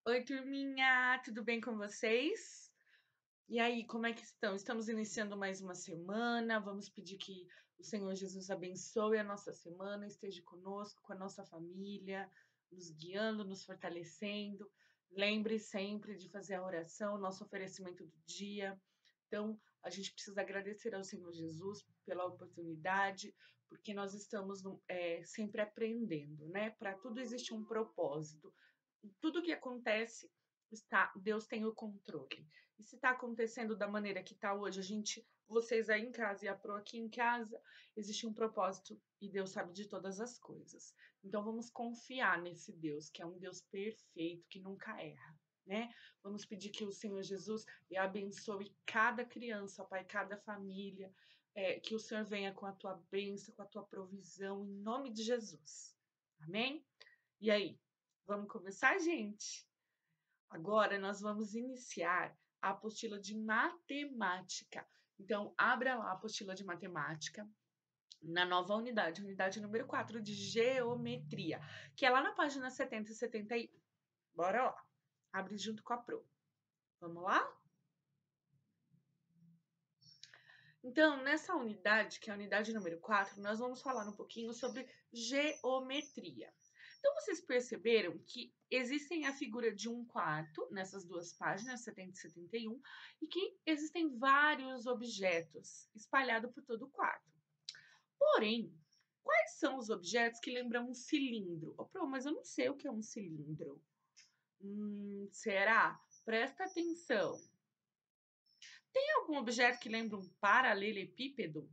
Oi, turminha, tudo bem com vocês? E aí, como é que estão? Estamos iniciando mais uma semana. Vamos pedir que o Senhor Jesus abençoe a nossa semana, esteja conosco, com a nossa família, nos guiando, nos fortalecendo. Lembre sempre de fazer a oração, nosso oferecimento do dia. Então, a gente precisa agradecer ao Senhor Jesus pela oportunidade, porque nós estamos sempre aprendendo, né? Para tudo existe um propósito. Tudo que acontece, Deus tem o controle. E se está acontecendo da maneira que está hoje, vocês aí em casa e a Pro aqui em casa, existe um propósito e Deus sabe de todas as coisas. Então vamos confiar nesse Deus, que é um Deus perfeito, que nunca erra, né? Vamos pedir que o Senhor Jesus abençoe cada criança, Pai, cada família, que o Senhor venha com a tua bênção, com a tua provisão, em nome de Jesus. Amém? E aí, vamos começar, gente? Agora nós vamos iniciar a apostila de matemática. Então, abra lá a apostila de matemática na nova unidade, unidade número 4 de geometria, que é lá na página 70 e 71. Bora lá. Abre junto com a Pro. Vamos lá? Então, nessa unidade, que é a unidade número 4, nós vamos falar um pouquinho sobre geometria. Então, vocês perceberam que existem a figura de um quarto nessas duas páginas, 70 e 71, e que existem vários objetos espalhados por todo o quarto. Porém, quais são os objetos que lembram um cilindro? Oh, Pro, mas eu não sei o que é um cilindro. Será? Presta atenção. Tem algum objeto que lembra um paralelepípedo?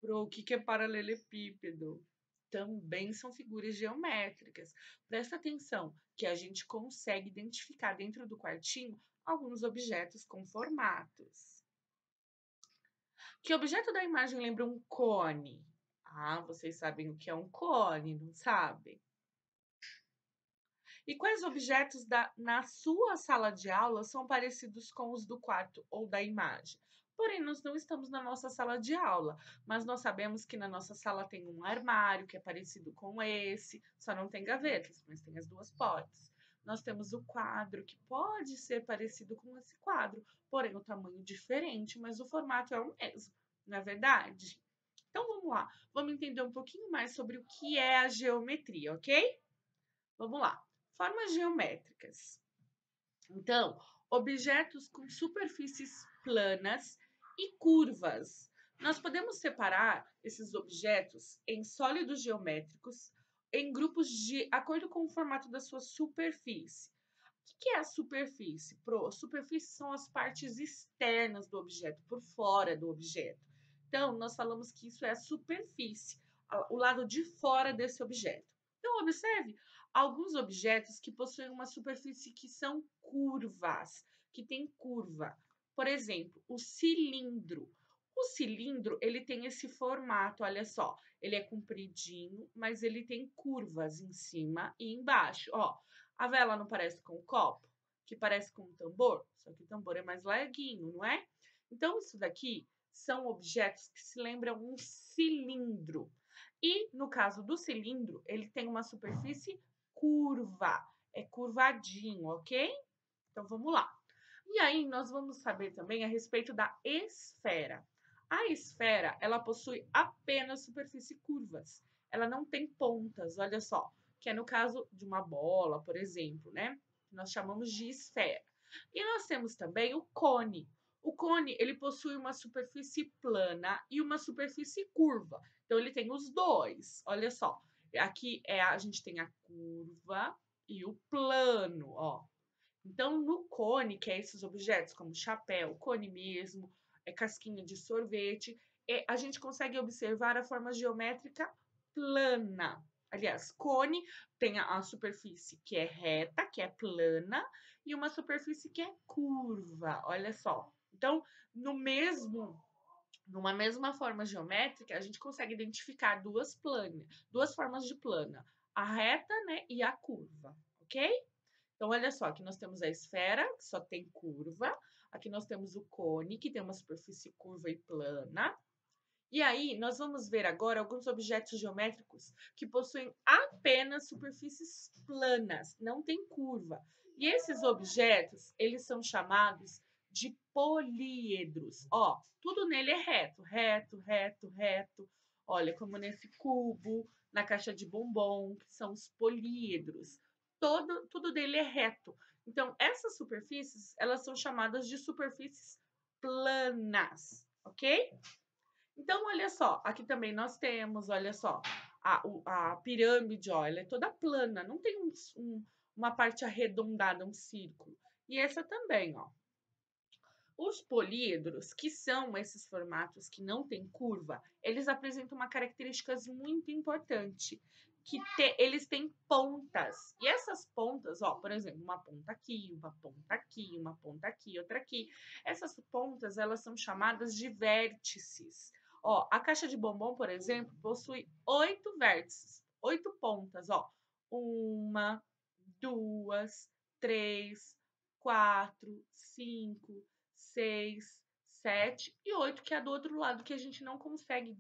Pro, o que é paralelepípedo? Também são figuras geométricas. Presta atenção que a gente consegue identificar dentro do quartinho alguns objetos com formatos. Que objeto da imagem lembra um cone? Ah, vocês sabem o que é um cone, não sabem? E quais objetos na sua sala de aula são parecidos com os do quarto ou da imagem? Porém, nós não estamos na nossa sala de aula, mas nós sabemos que na nossa sala tem um armário que é parecido com esse, só não tem gavetas, mas tem as duas portas. Nós temos o quadro, que pode ser parecido com esse quadro, porém o tamanho diferente, mas o formato é o mesmo, não é verdade? Então vamos lá, vamos entender um pouquinho mais sobre o que é a geometria, ok? Vamos lá. Formas geométricas. Então, objetos com superfícies planas e curvas. Nós podemos separar esses objetos em sólidos geométricos em grupos de acordo com o formato da sua superfície. O que é a superfície? A superfície são as partes externas do objeto, por fora do objeto. Então, nós falamos que isso é a superfície, o lado de fora desse objeto. Então, observe alguns objetos que possuem uma superfície que são curvas, que tem curva. Por exemplo, o cilindro. O cilindro, ele tem esse formato, olha só. Ele é compridinho, mas ele tem curvas em cima e embaixo, ó. A vela não parece com um copo? Que parece com um tambor? Só que o tambor é mais larguinho, não é? Então, isso daqui são objetos que se lembram um cilindro. E, no caso do cilindro, ele tem uma superfície curva. É curvadinho, ok? Então, vamos lá. E aí, nós vamos saber também a respeito da esfera. A esfera, ela possui apenas superfície curvas. Ela não tem pontas, olha só, que é no caso de uma bola, por exemplo, né? Nós chamamos de esfera. E nós temos também o cone. O cone, ele possui uma superfície plana e uma superfície curva. Então, ele tem os dois, olha só. Aqui a gente tem a curva e o plano, ó. Então, no cone, que é esses objetos como chapéu, cone mesmo, casquinha de sorvete, a gente consegue observar a forma geométrica plana. Aliás, cone tem a superfície que é reta, que é plana, e uma superfície que é curva, olha só. Então, numa mesma forma geométrica, a gente consegue identificar duas formas de plana, a reta, né, e a curva, ok? Então, olha só, aqui nós temos a esfera, que só tem curva. Aqui nós temos o cone, que tem uma superfície curva e plana. E aí, nós vamos ver agora alguns objetos geométricos que possuem apenas superfícies planas, não tem curva. E esses objetos, eles são chamados de políedros. Ó, tudo nele é reto, reto, reto, reto. Olha, como nesse cubo, na caixa de bombom, que são os políedros. Tudo dele é reto. Então, essas superfícies, elas são chamadas de superfícies planas, ok? Então, olha só, aqui também nós temos, olha só, a pirâmide, ó, ela é toda plana, não tem uma parte arredondada, um círculo. E essa também, ó. Os políedros, que são esses formatos que não têm curva, eles apresentam uma característica muito importante, que eles têm pontas. E essas pontas, ó, por exemplo, uma ponta aqui, uma ponta aqui, uma ponta aqui, outra aqui. Essas pontas, elas são chamadas de vértices. Ó, a caixa de bombom, por exemplo, possui 8 vértices, 8 pontas, ó. Uma, duas, três, quatro, cinco, 6, 7 e 8, que é do outro lado, que a gente não consegue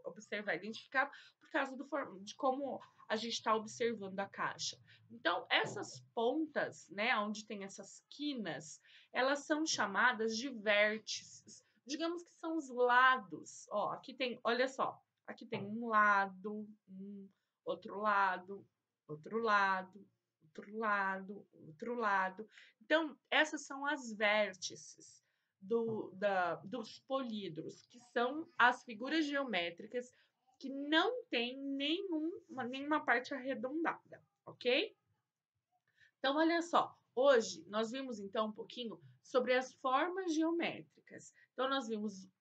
observar, identificar por causa de como a gente está observando a caixa. Então, essas pontas, né, onde tem essas quinas, elas são chamadas de vértices. Digamos que são os lados. Ó, aqui tem, olha só, aqui tem um lado, outro lado, outro lado, outro lado, outro lado. Então, essas são as vértices dos polídros, que são as figuras geométricas que não têm nenhuma parte arredondada, ok? Então, olha só, hoje nós vimos então um pouquinho sobre as formas geométricas. Então,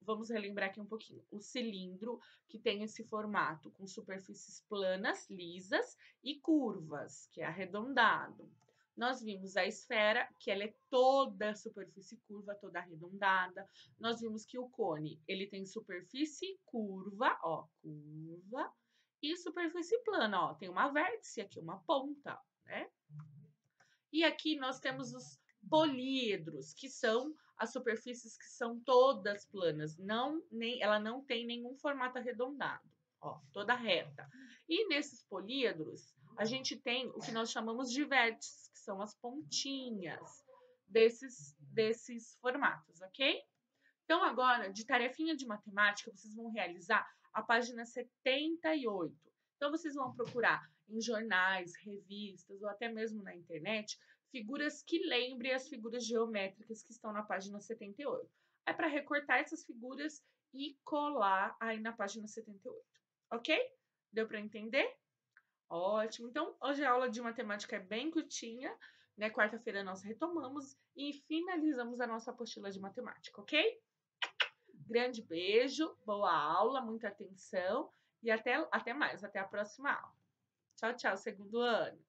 vamos relembrar aqui um pouquinho, o cilindro, que tem esse formato com superfícies planas, lisas, e curvas, que é arredondado. Nós vimos a esfera, que ela é toda superfície curva, toda arredondada. Nós vimos que o cone, ele tem superfície curva, ó, curva, e superfície plana, ó, tem uma vértice aqui, uma ponta, né? E aqui nós temos os políedros, que são as superfícies que são todas planas, ela não tem nenhum formato arredondado, ó, toda reta. E nesses políedros, a gente tem o que nós chamamos de vértices, que são as pontinhas desses formatos, ok? Então, agora, de tarefinha de matemática, vocês vão realizar a página 78. Então, vocês vão procurar em jornais, revistas ou até mesmo na internet figuras que lembrem as figuras geométricas que estão na página 78. É para recortar essas figuras e colar aí na página 78. Ok? Deu para entender? Ótimo. Então, hoje a aula de matemática é bem curtinha, né? Quarta-feira nós retomamos e finalizamos a nossa apostila de matemática, ok? Grande beijo, boa aula, muita atenção e até mais, até a próxima aula. Tchau, tchau, segundo ano.